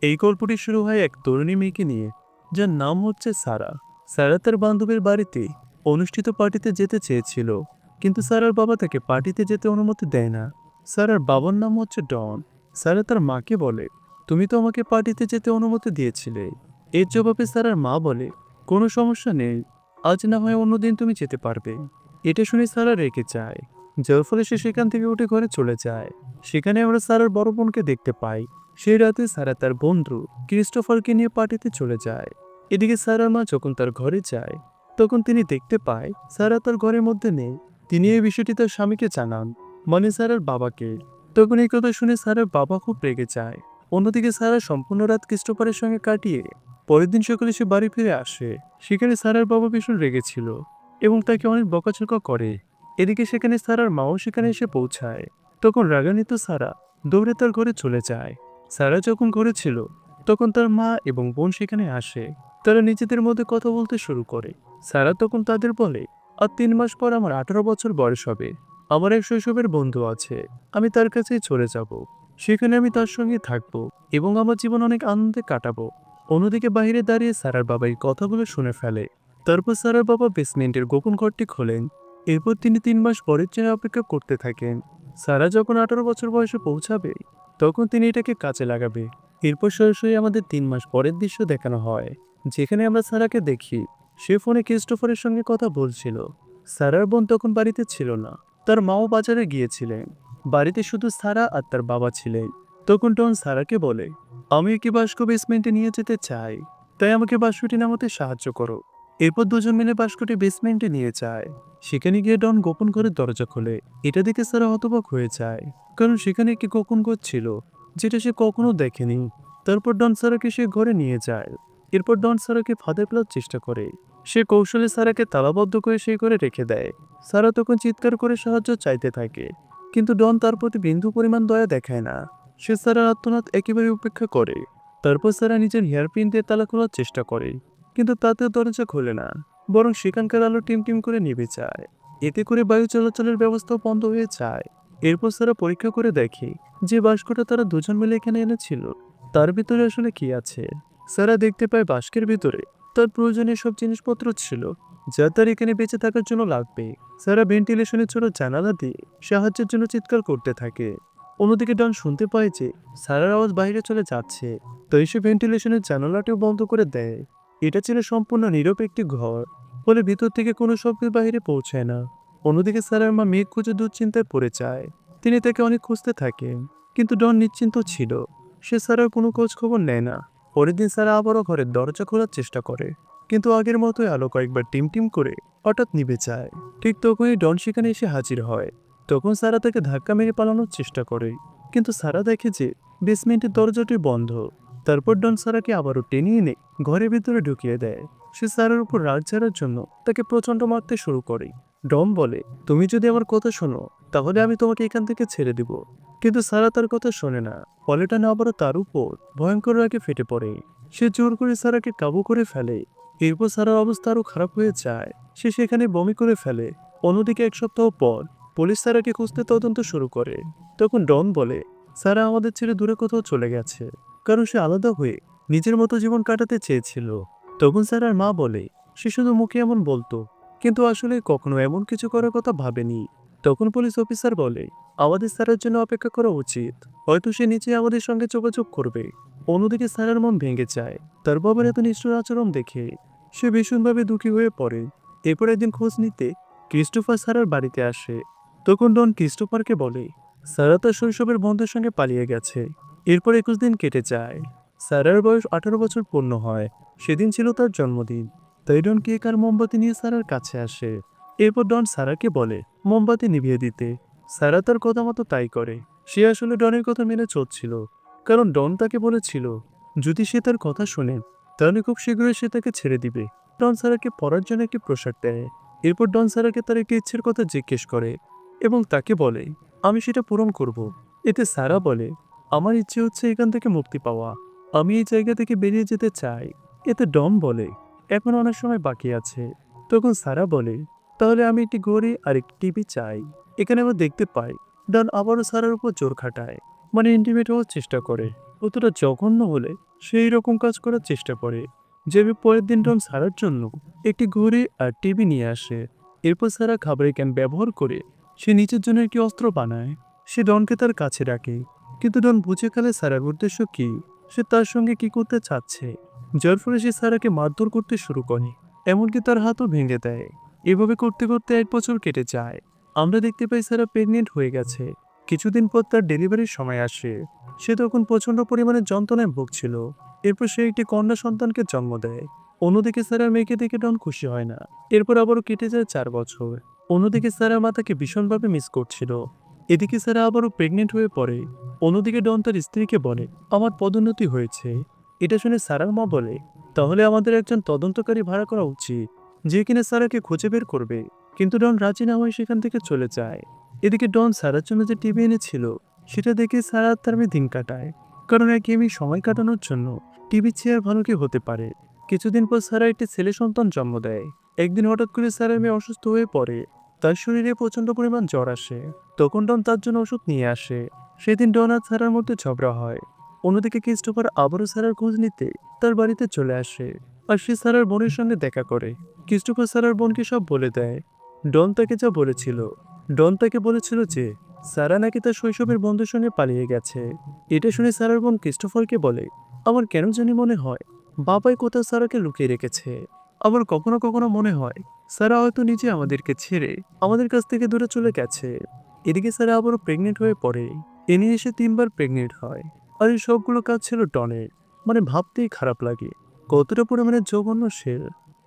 এই গল্পটি শুরু হয় এক তরুণী মেয়েকে নিয়ে, যার নাম হচ্ছে সারা। সারা তার বান্ধবীর বাড়িতে অনুষ্ঠিত পার্টিতে যেতে চেয়েছিল, কিন্তু সারার বাবা তাকে পার্টিতে যেতে অনুমতি দেয় না। সারার বাবার নাম হচ্ছে ডন। সারা তার মাকে বলে, তুমি তো আমাকে পার্টিতে যেতে অনুমতি দিয়েছিলে। এর জবাবে সারার মা বলে, কোনো সমস্যা নেই, আজ না হয় অন্যদিন তুমি যেতে পারবে। এটা শুনে সারা রেগে যায়, যার ফলে সে সেখান থেকে উঠে ঘরে চলে যায়। সেখানে আমরা সারার বড় বোনকে দেখতে পাই। সেই রাতে সারা তার বন্ধু ক্রিস্টোফারকে নিয়ে পার্টিতে চলে যায়। এদিকে সারার মা যখন তার ঘরে যায়, তখন তিনি দেখতে পায় সারা তার ঘরের মধ্যে নেই। তিনি এই বিষয়টি তার স্বামীকে জানান, মানে সারার বাবাকে। তখন এই কথা শুনে সারার বাবা খুব রেগে যায়। অন্যদিকে সারা সম্পূর্ণ রাত ক্রিস্টোফারের সঙ্গে কাটিয়ে পরের দিন সকালে সে বাড়ি ফিরে আসে। সেখানে সারার বাবা ভীষণ রেগেছিল এবং তাকে অনেক বকাঝকা করে। এদিকে সেখানে সারার মাও সেখানে এসে পৌঁছায়। তখন রাগান্বিত সারা দৌড়ে তার ঘরে চলে যায়। সারা যখন ঘরে ছিল, তখন তার মা এবং বোন সেখানে আসে। তারা নিজেদের মধ্যে কথা বলতে শুরু করে। সারা তখন তাদের বলে, আর 3 মাস পর আমার 18 বছর বয়স হবে। আমার এক শৈশবের বন্ধু আছে, আমি তার কাছেই চলে যাব। সেখানে আমি তার সঙ্গে থাকবো এবং আমার জীবন অনেক আনন্দে কাটাবো। অন্যদিকে বাইরে দাঁড়িয়ে সারার বাবা এই কথাগুলো শুনে ফেলে। তারপর সারার বাবা বেসমেন্টের গোপন ঘরটি খোলেন। এরপর তিনি 3 মাস পরের জন্য অপেক্ষা করতে থাকেন। সারা যখন 18 বছর বয়সে পৌঁছাবে, তখন তিনি এটাকে কাজে লাগাবে। এরপর সরাসরি আমাদের 3 মাস পরের দৃশ্য দেখানো হয়, যেখানে আমরা সারাকে দেখি সে ফোনে ক্রিস্টোফারের সঙ্গে কথা বলছিল। সারার বোন তখন বাড়িতে ছিল না, তার মাও বাজারে গিয়েছিলেন। বাড়িতে শুধু সারা আর তার বাবা ছিলেন। তখন ডন সারাকে বলে, আমি কি বাস্ক বেসমেন্টে নিয়ে যেতে চাই, তাই আমাকে বাস্কটি নামাতে সাহায্য করো। এরপর দুজন মিলে বাস্কটি বেসমেন্টে নিয়ে যায়। সেখানে গিয়ে ডন গোপন ঘরের দরজা খোলে। এটা দেখে সারা হতবাক হয়ে যায়, কারণ সেখানে একটি গোপন ঘর ছিল, যেটা সে কখনো দেখেনি। তারপর ডন সারাকে সে ঘরে নিয়ে যায়। এরপর ডন সারাকে ফাঁদে ফেলার চেষ্টা করে। সে কৌশলে সারাকে তালাবদ্ধ করে সেই ঘরে রেখে দেয়। সারা তখন চিৎকার করে সাহায্য চাইতে থাকে, কিন্তু ডন তার প্রতি বিন্দু পরিমাণ দয়া দেখায় না। সে সারার আত্মনাদ একেবারে উপেক্ষা করে। তারপর সারা নিজের হেয়ারপিন দিয়ে তালা খোলার চেষ্টা করে, কিন্তু তাতেও দরজা খোলে না, বরং সেখানকার আলো টিম টিম করে নিভে যায়। এতে করে বায়ু চলাচলের ব্যবস্থাও বন্ধ হয়ে যায়। এরপর সারা পরীক্ষা করে দেখে যে বাস্কটা তারা দুজন মিলে এখানে এনেছিল, তার ভিতরে আসলে কি আছে। সারা দেখতে পায় বাস্কের ভিতরে তার প্রয়োজনীয় সব জিনিসপত্র ছিল, যা তার এখানে বেঁচে থাকার জন্য লাগবে। সারা ভেন্টিলেশনের ছোট জানালা দিয়ে সাহায্যের জন্য চিৎকার করতে থাকে। অন্যদিকে ডন শুনতে পায় যে সারার আওয়াজ বাইরে চলে যাচ্ছে, তাই সে ভেন্টিলেশনের জানালাটিও বন্ধ করে দেয়। এটা ছিল সম্পূর্ণ নীরব একটি ঘর, ফলে ভিতর থেকে কোনো শব্দ বাইরে পৌঁছায় না। অন্যদিকে সারার মা মেঘ খুঁজে দুশ্চিন্তায় পড়ে যায়। তিনি তাকে অনেক খুঁজতে থাকেন, কিন্তু ডন নিশ্চিন্ত ছিল। সে সারার কোনো খোঁজ খবর নেয় না। পরের দিন সারা আবারও ঘরের দরজা খোলার চেষ্টা করে, কিন্তু আগের মতোই আলো কয়েকবার টিম টিম করে হঠাৎ নিভে যায়। ঠিক তখনই ডন সেখানে এসে হাজির হয়। তখন সারা তাকে ধাক্কা মেরে পালানোর চেষ্টা করে, কিন্তু সারা দেখে যে বেসমেন্টের দরজাটি বন্ধ। তারপর ডন সারাকে আবারও টেনে এনে ঘরের ভিতরে ঢুকিয়ে দেয়। সে সারার উপর রাগ ঝাড়ার জন্য তাকে প্রচন্ড মারতে শুরু করে। ডন বলে, তুমি যদি আমার কথা শোনো, তাহলে আমি তোমাকে এখান থেকে ছেড়ে দিব। কিন্তু সারা তার কথা শোনে না, ফলে টানে আবারও তার উপর ভয়ঙ্কর রাগে ফেটে পড়ে। সে জোর করে সারাকে কাবু করে ফেলে। এরপর সারার অবস্থা আরো খারাপ হয়ে যায়, সে সেখানে বমি করে ফেলে। অন্যদিকে 1 সপ্তাহ পর পুলিশ সারাকে খুঁজতে তদন্ত শুরু করে। তখন ডন বলে, সারা আমাদের ছেড়ে দূরে কোথাও চলে গেছে, কারণ সে আলাদা হয়ে নিজের মতো জীবন কাটাতে চেয়েছিল। তখন সারার মা বলে, সে শুধু মুখে এমন বলতো, কিন্তু আসলে কখনো এমন কিছু করার কথা ভাবেনি। তখন পুলিশ অফিসার বলে, আমাদের সারার জন্য অপেক্ষা করা উচিত, হয়তো সে নিচে আমাদের সঙ্গে যোগাযোগ করবে। অন্যদিকে সারার মন ভেঙে যায় তার বাবার এত নিষ্ঠুর আচরণ দেখে। সে ভীষণভাবে দুঃখী হয়ে পড়ে। এরপর একদিন খোঁজ নিতে ক্রিস্টোফার সারার বাড়িতে আসে। তখন ডন ক্রিস্টোফারকে বলে, সারা তার শৈশবের বন্ধুর সঙ্গে পালিয়ে গেছে। এরপর 21 দিন কেটে যায়। সারার বয়স 18 বছর পূর্ণ হয়। সেদিন ছিল তার জন্মদিন, তাই ডন কেক আর মোমবাতি নিয়ে সারার কাছে আসে। এরপর ডন সারাকে বলে মোমবাতি নিভিয়ে দিতে। সারা তার কথা মতো তাই করে। সে আসলে ডনের কথা মেনে চলছিল, কারণ ডন তাকে বলেছিল যদি সে তার কথা শোনে, তাহলে খুব শীঘ্রই সে তাকে ছেড়ে দিবে। ডন সারাকে পরার জন্য একটি পোশাক দেয়। এরপর ডন সারাকে তার একটি ইচ্ছের কথা জিজ্ঞেস করে এবং তাকে বলে, আমি সেটা পূরণ করব। এতে সারা বলে, আমার ইচ্ছে হচ্ছে এখান থেকে মুক্তি পাওয়া, আমি এই জায়গা থেকে বেরিয়ে যেতে চাই। এতে ডন বলে, এখন অনেক সময় বাকি আছে। তখন সারা বলে, তাহলে আমি একটি ঘড়ি আর একটি টিভি চাই। এখানে আমরা দেখতে পাই ডন আবারও সারার উপর জোর খাটায়, মানে ইন্টিমেট হওয়ার চেষ্টা করে। কতটা জঘন্য হলে সেই রকম কাজ করার চেষ্টা করে। যেভাবে পরের দিন ডন সারার জন্য একটি ঘড়ি আর টিভি নিয়ে আসে। এরপর সারা খাবারের ক্যান ব্যবহার করে সে নিজের জন্য একটি অস্ত্র বানায়। সে ডনকে তার কাছে রাখে, কিন্তু ডন বুঝে ফেলে সারার উদ্দেশ্য কি, সে তার সঙ্গে কি করতে চাচ্ছে। যার ফলে সে সারাকে মারধর করতে শুরু করে, এমনকি তার হাতও ভেঙে দেয়। এভাবে করতে করতে 1 বছর কেটে যায়। আমরা দেখতে পাই সারা প্রেগনেন্ট হয়ে গেছে। কিছুদিন পর তার ডেলিভারির সময় আসে। সে তখন প্রচন্ড পরিমাণে যন্ত্রণায় ভুগছিল। এরপর সে একটি কন্যা সন্তানকে জন্ম দেয়। অন্যদিকে সারার মেয়েকে দেখে ডন খুশি হয় না। এরপর আবারও কেটে যায় 4 বছর। অন্যদিকে সারা মাতাকে ভীষণভাবে মিস করছিল। এদিকে সারা আবারও প্রেগনেন্ট হয়ে পড়ে। অন্যদিকে ডন তার স্ত্রীকে বলে, আমার পদোন্নতি হয়েছে। এটা শুনে সারার মা বলে, তাহলে আমাদের একজন তদন্তকারী ভাড়া করা উচিত, যে কিনা সারাকে খুঁজে বের করবে। কিন্তু ডন রাজি না হয়ে সেখান থেকে চলে যায়। এদিকে ডন সারার জন্য যে টিভি এনেছিল সেটা দেখে সারা আর তার মেয়ে দিন কাটায়। কারণ এক গেমে সময় কাটানোর জন্য টিভি চেয়ার ভালো কি হতে পারে। কিছুদিন পর সারা একটি ছেলে সন্তান জন্ম দেয়। একদিন হঠাৎ করে সারার মেয়ে অসুস্থ হয়ে পড়ে। তার শরীরে প্রচন্ড পরিমাণ জ্বর আসে। তখন ডন তার জন্য ওষুধ নিয়ে আসে। সেদিন ডন আর সারার মধ্যে ঝগড়া হয়। অন্যদিকে ক্রিস্টোফার আবারও সারার খোঁজ নিতে তার বাড়িতে চলে আসে। আর সে সারার বোনের সঙ্গে দেখা করে। ক্রিস্টোফার সারার বোনকে সব বলে দেয়। ডন তাকে যা বলেছিল। ডন তাকে বলেছিল যে সারা নাকি তার শৈশবের বন্ধুর সঙ্গে পালিয়ে গেছে। এটা শুনে সারার বোন ক্রিস্টোফারকে বলে, আমার কেন জানি মনে হয় বাবাই কোথাও সারাকে লুকিয়ে রেখেছে। আবার কখনো কখনো মনে হয় সারা হয়তো নিজে আমাদেরকে ছেড়ে আমাদের কাছ থেকে দূরে চলে গেছে। এদিকে সারা আবারও প্রেগনেন্ট হয়ে পড়ে। এ নিয়ে এসে 3বার প্রেগনেন্ট হয়। আর এই সবগুলো কাজ ছিল ডনের। মানে ভাবতেই খারাপ লাগে কতটা পরিমাণে জঘন্য সে।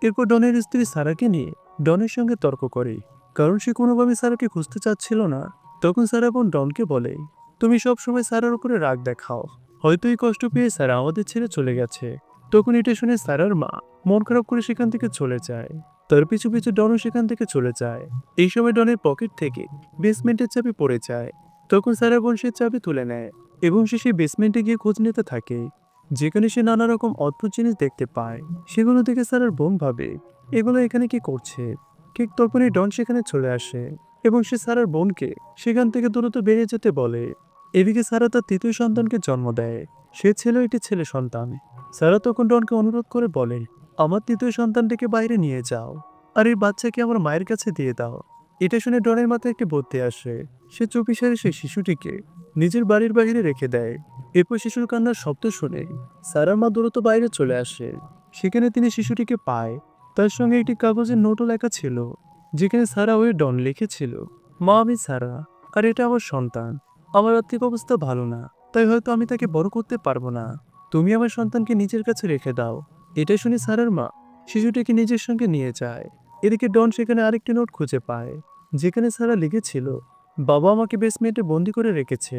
এরপর ডনের স্ত্রী সারাকে নিয়ে ডনের সঙ্গে তর্ক করে, কারণ সে কোনোভাবে সারাকে খুঁজতে চাচ্ছিল না। তখন সারা বোন ডনকে বলে, তুমি সব সময় সারার উপরে রাগ দেখাও, হয়তো এই কষ্ট পেয়ে সারা আমাদের ছেড়ে চলে গেছে। তখন এটা শুনে সারার মা মন খারাপ করে সেখান থেকে চলে যায়। তার পিছু পিছু ডনও সেখান থেকে চলে যায়। এই সময় ডনের পকেট থেকে বেসমেন্টের চাবি পড়ে যায়। তখন সারা বোন সে চাবি তুলে নেয় এবং সে সেই বেসমেন্টে গিয়ে খোঁজ নিতে থাকে, যেখানে সে নানা রকম অদ্ভুত জিনিস দেখতে পায়। সেগুলো দেখে সারার বোন ভাবে, এগুলো এখানে কি করছে। ঠিক তখনই ডন সেখানে চলে আসে এবং সে সারার বোনকে সেখান থেকে দ্রুত বেরিয়ে যেতে বলে। এদিকে সারা তার 3য় সন্তানকে জন্ম দেয়। সে ছিল একটি ছেলে সন্তান। সারা তখন ডনকে অনুরোধ করে বলে, আমার 3য় সন্তানটিকে বাইরে নিয়ে যাও, আর এই বাচ্চাকে আমার মায়ের কাছে দিয়ে দাও। এটা শুনে ডনের মাথায় একটি বুদ্ধি আসে। সে চুপিসারে সেই শিশুটিকে নিজের বাড়ির বাইরে রেখে দেয়। এরপর শিশুর কান্নার শব্দ শুনে সারার মা দ্রুত বাইরে চলে আসে। সেখানে তিনি শিশুটিকে পায়। তার সঙ্গে একটি কাগজের নোটও লেখা ছিল, যেখানে সারা ওয়ে ডন লিখেছিল, মা আমি সারা, আর এটা আমার সন্তান। আমার আর্থিক অবস্থা ভালো না, তাই হয়তো আমি তাকে বড় করতে পারবো না। তুমি আমার সন্তানকে নিজের কাছে রেখে দাও। এটা শুনে সারার মা শিশুটিকে নিজের সঙ্গে নিয়ে যায়। এদিকে ডন সেখানে আরেকটি নোট খুঁজে পায়, যেখানে সারা লিখেছিল, বাবা আমাকে বেসমেন্টে বন্দি করে রেখেছে।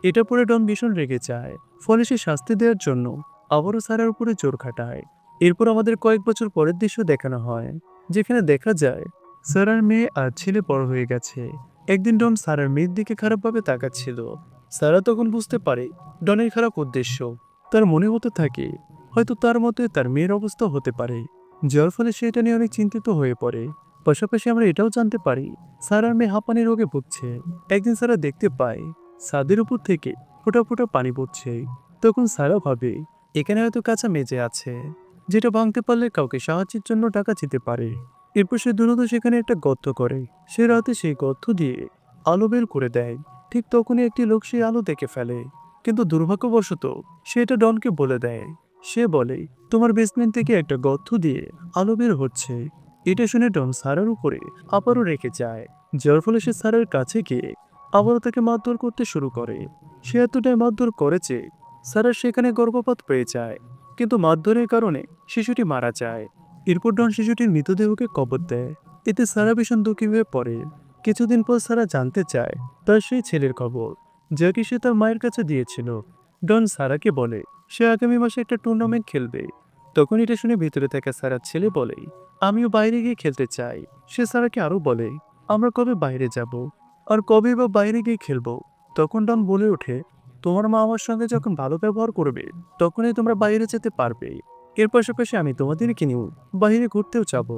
এটা পড়ে ডন ভীষণ রেগে যায়। ফলে সে শাস্তি দেওয়ার জন্য আবারও সারার উপরে জোর খাটায়। এরপর আমাদের কয়েক বছর পরের দৃশ্য দেখানো হয়, যেখানে দেখা যায় সারার মেয়ে আর ছেলে বড় হয়ে গেছে। একদিন ডন সারার মেয়ের দিকে খারাপভাবে তাকাচ্ছিল। সারা তখন বুঝতে পারে ডনের খারাপ উদ্দেশ্য। তার মনে হতে থাকে হয়তো তার মতে তার মেয়ের অবস্থা হতে পারে, যার ফলে সে এটা নিয়ে অনেক চিন্তিত হয়ে পড়ে। পাশাপাশি আমরা এটাও জানতে পারি সারার মেয়ে হাঁপানি রোগে ভুগছে। একদিন সারা দেখতে পায় ছাদের উপর থেকে ফোঁটা ফোঁটা পানি পড়ছে। তখন সারা ভাবে এখানে হয়তো কাঁচা মেঝে আছে, যেটা ভাঙতে পারলে কাউকে সাহায্যের জন্য টাকা যেতে পারে। এরপর সে দ্রুত সেখানে একটা গর্ত করে। সে রাতে সেই গর্ত দিয়ে আলো বের করে দেয়। ঠিক তখনই একটি লোক সেই আলো দেখে ফেলে, কিন্তু দুর্ভাগ্যবশত সে এটা ডনকে বলে দেয়। সে বলে, তোমার বেসমেন্ট থেকে একটা গর্ত দিয়ে আলো বের হচ্ছে। এটা শুনে ডন সারার উপরে আবারও রেখে যায়, যার ফলে সে সারার কাছে গিয়ে আবারও তাকে মারধর করতে শুরু করে। সে এতটাই মারধর করেছে সারা সেখানে গর্ভপাত পেয়ে যায়, কিন্তু মারধরের কারণে শিশুটি মারা যায়। এরপর ডন শিশুটির মৃতদেহকে কবর দেয়। এতে সারা ভীষণ দুঃখী হয়ে পড়ে। কিছুদিন পর সারা জানতে চায় তার সেই ছেলের খবর, যাকে সে তার মায়ের কাছে দিয়েছিল। ডন সারাকে বলে সে আগামী মাসে একটা টুর্নামেন্ট খেলবে। তখন এটা শুনে ভিতরে থাকা সারার ছেলে বলে, আমিও বাইরে গিয়ে খেলতে চাই। সে সারাকে আরো বলে, আমরা কবে বাইরে যাব, আর কবে বা বাইরে গিয়ে খেলবো। তখন ডন বলে ওঠে, তোমার মা আমার সঙ্গে যখন ভালো ব্যবহার করবে তখনই তোমরা বাইরে যেতে পারবে। এর পাশাপাশি আমি তোমাদেরকে নিয়েও বাইরে ঘুরতেও যাব,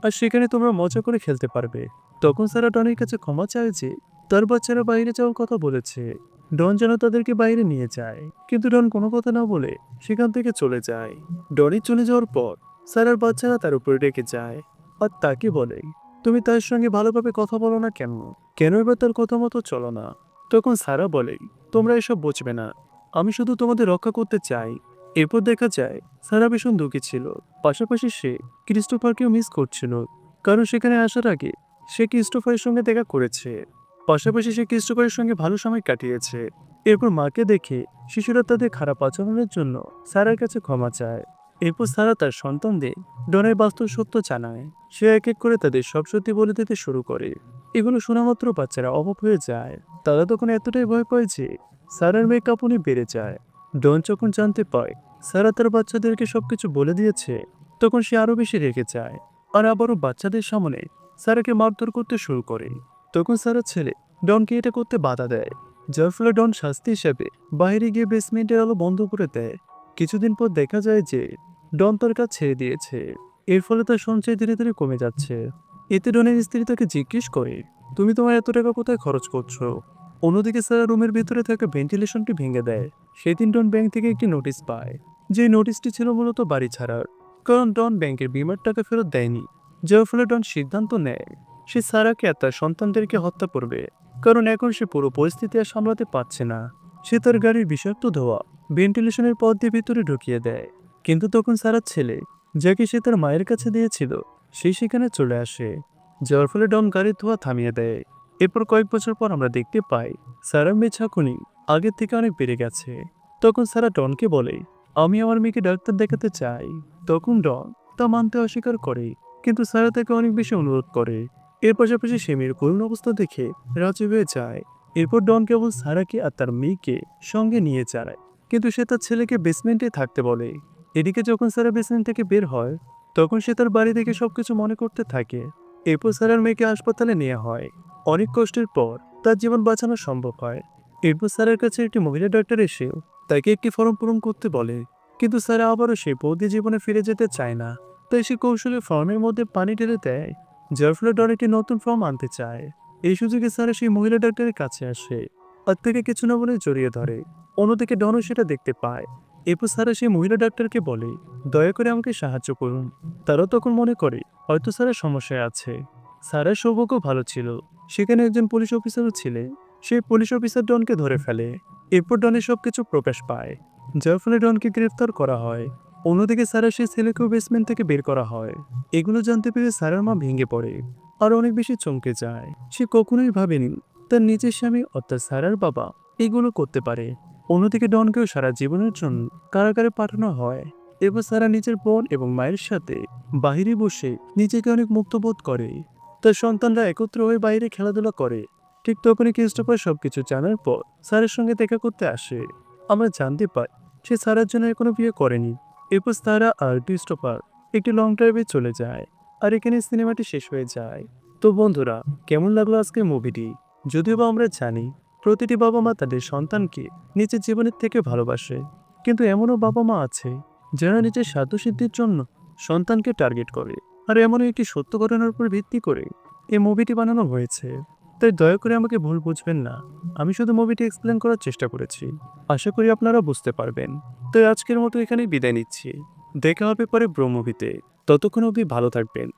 আর সেখানে তোমরা মজা করে খেলতে পারবে। তখন সারা ডনের কাছে ক্ষমা চায় যে তার বাচ্চারা বাইরে যাওয়ার কথা বলেছে। ডন যেন তাদেরকে বাইরে নিয়ে যায়, কিন্তু ডন কোনো কথা না বলে সেখান থেকে চলে যায়। ডনি চলে যাওয়ার পর সারার বাচ্চারা তার উপরে রেগে যায় আর তাকে বলে, তুমি তার সঙ্গে ভালোভাবে কথা বলো না কেন? কেন এবার তার কথা মতো চলো না? তখন সারা বলে, তোমরা এসব বুঝবে না, আমি শুধু তোমাদের রক্ষা করতে চাই। এরপর দেখা যায় সারা ভীষণ দুঃখী ছিল, পাশাপাশি সে ক্রিস্টোফারকেও মিস করছিল, কারণ সেখানে আসার আগে সে ক্রিস্টোফারের সঙ্গে দেখা করেছে। পাশাপাশি সে ক্রিস্টোফারের সঙ্গে ভালো সময় কাটিয়েছে। এরপর মাকে দেখে শিশুরা তাদের খারাপ আচরণের জন্য সারার কাছে ক্ষমা চায়। এরপর সারা তার সন্তানদের ডনের বাস্তব সত্য জানায়। সে এক এক করে তাদের সব সত্যি বলে দিতে শুরু করে। এগুলো শোনা মাত্র বাচ্চারা অবাক হয়ে যায়। তারা তখন এতটাই ভয় পায় যে সারার মেয়ে কাঁপুনি বেড়ে যায়। ডন যখন জানতে পায় সারা তার বাচ্চাদেরকে সবকিছু বলে দিয়েছে, তখন সে আরো বেশি রেগে যায় আর আবারও বাচ্চাদের সামনে সারাকে মারধর করতে শুরু করে। তখন সারা ছেলে ডনকে এটা করতে বাধা দেয়, যার ফলে ডন শাস্তি হিসেবে বাইরে গিয়ে বেসমেন্টের আলো বন্ধ করে দেয়। কিছুদিন পর দেখা যায় যে ডন তার কাজ ছেড়ে দিয়েছে। এর ফলে তার সঞ্চয় ধীরে ধীরে কমে যাচ্ছে। এতে ডনের স্ত্রী তাকে জিজ্ঞেস করে, তুমি তোমার এত টাকা কোথায় খরচ করছো? অন্যদিকে সারা রুমের ভিতরে থাকা ভেন্টিলেশনটি ভেঙে দেয়। সেদিন ডন ব্যাংক থেকে একটি নোটিশ পায়, যে নোটিশটি ছিল মূলত বাড়ি ছাড়ার, কারণ ডন ব্যাংকের বিমার টাকা ফেরত দেয়নি। যার ফলে ডন সিদ্ধান্ত নেয় সে সারাকে আর তার সন্তানদেরকে হত্যা করবে, কারণ এখন সে পুরো পরিস্থিতি আর সামলাতে পারছে না। সে তার গাড়ির বিষাক্ত ধোঁয়া ভেন্টিলেশনের পথ দিয়ে ভিতরে ঢুকিয়ে দেয়। কিন্তু তখন সারার ছেলে, যাকে সে তার মায়ের কাছে দিয়েছিল, সে সেখানে চলে আসে, যার ফলে ডন গাড়ির ধোঁয়া থামিয়ে দেয়। এরপর কয়েক বছর পর আমরা দেখতে পাই সারার মেয়ে ঝাঁকুনি আগের থেকে অনেক বেড়ে গেছে। তখন সারা ডনকে বলে, আমি আমার মেয়েকে ডাক্তার দেখাতে চাই। তখন ডন তা মানতে অস্বীকার করে, কিন্তু সারা তাকে অনেক বেশি অনুরোধ করে। এর পাশাপাশি সে মেয়ের করুণ অবস্থা দেখে রাজি হয়ে যায়। এরপর ডন কেবল সারাকে আর তার মেয়েকে সঙ্গে নিয়ে যায়, কিন্তু সে তার ছেলেকে বেসমেন্টে থাকতে বলে। এদিকে যখন সারা বেসমেন্ট থেকে বের হয়, তখন সে তার বাড়ি থেকে সবকিছু মনে করতে থাকে। এরপর সারার মেয়েকে হাসপাতালে নেওয়া হয়। অনেক কষ্টের পর তার জীবন বাঁচানো সম্ভব হয়। এরপর স্যারের কাছে একটি মহিলা ডাক্তার এসেও তাকে একটি ফর্ম পূরণ করতে বলে, কিন্তু স্যার আবারও সেই বৌদি জীবনে ফিরে যেতে চায় না। তাই সে কৌশলে ফর্মের মধ্যে পানি ঢেলে দেয়, যার ফলে ডন একটি নতুন ফর্ম আনতে চায়। এই সুযোগে স্যার সেই মহিলা ডাক্তারের কাছে আসে আর তাকে কিছু না বলে জড়িয়ে ধরে। অন্যদিকে ডনও সেটা দেখতে পায়। এরপর স্যার সেই মহিলা ডাক্তারকে বলে, দয়া করে আমাকে সাহায্য করুন। তারাও তখন মনে করে হয়তো স্যারের সমস্যায় আছে। স্যারের সৌভাগ্য ভালো ছিল, সেখানে একজন পুলিশ অফিসারও ছিলেন। সেই পুলিশ অফিসার ডনকে ধরে ফেলে। এরপর ডনের সবকিছু প্রকাশ পায়, যার ফলে ডনকে গ্রেফতার করা হয়। অন্যদিকে স্যারের সেই ছেলেকেও বেসমেন্ট থেকে বের করা হয়। এগুলো জানতে পেরে স্যারের মা ভেঙে পড়ে আর অনেক বেশি চমকে যায়। সে কখনোই ভাবেনি তার নিজের স্বামী অর্থাৎ স্যারের বাবা এগুলো করতে পারে। অন্যদিকে ডনকেও সারা জীবনের জন্য কারাগারে পাঠানো হয়। এরপর সারা নিজের বোন এবং মায়ের সাথে বাইরে বসে নিজেকে অনেক মুক্ত বোধ করে। তার সন্তানরা একত্র হয়ে বাইরে খেলাধুলা করে। ঠিক তখনই ক্রিস্টোফার সবকিছু জানার পর স্যারের সঙ্গে দেখা করতে আসে। আমরা জানতে পাই সে স্যারের জন্য এখনো বিয়ে করেনি। এরপর সারা আর ক্রিস্টোফার একটি লং ড্রাইভে চলে যায়, আর এখানে সিনেমাটি শেষ হয়ে যায়। তো বন্ধুরা, কেমন লাগলো আজকের মুভিটি? যদিও বা আমরা জানি প্রতিটি বাবা মা তাদের সন্তানকে নিজের জীবনের থেকে ভালোবাসে, কিন্তু এমনও বাবা মা আছে যারা নিজের স্বার্থসিদ্ধির জন্য সন্তানকে টার্গেট করে। আর এমনই একটি সত্য ঘটনার উপর ভিত্তি করে এই মুভিটি বানানো হয়েছে। তাই দয়া করে আমাকে ভুল বুঝবেন না, আমি শুধু মুভিটি এক্সপ্লেন করার চেষ্টা করেছি। আশা করি আপনারা বুঝতে পারবেন। তাই আজকের মতো এখানেই বিদায় নিচ্ছি। দেখা হবে পরে ব্রো মুভিতে। ততক্ষণ অবধি ভালো থাকবেন।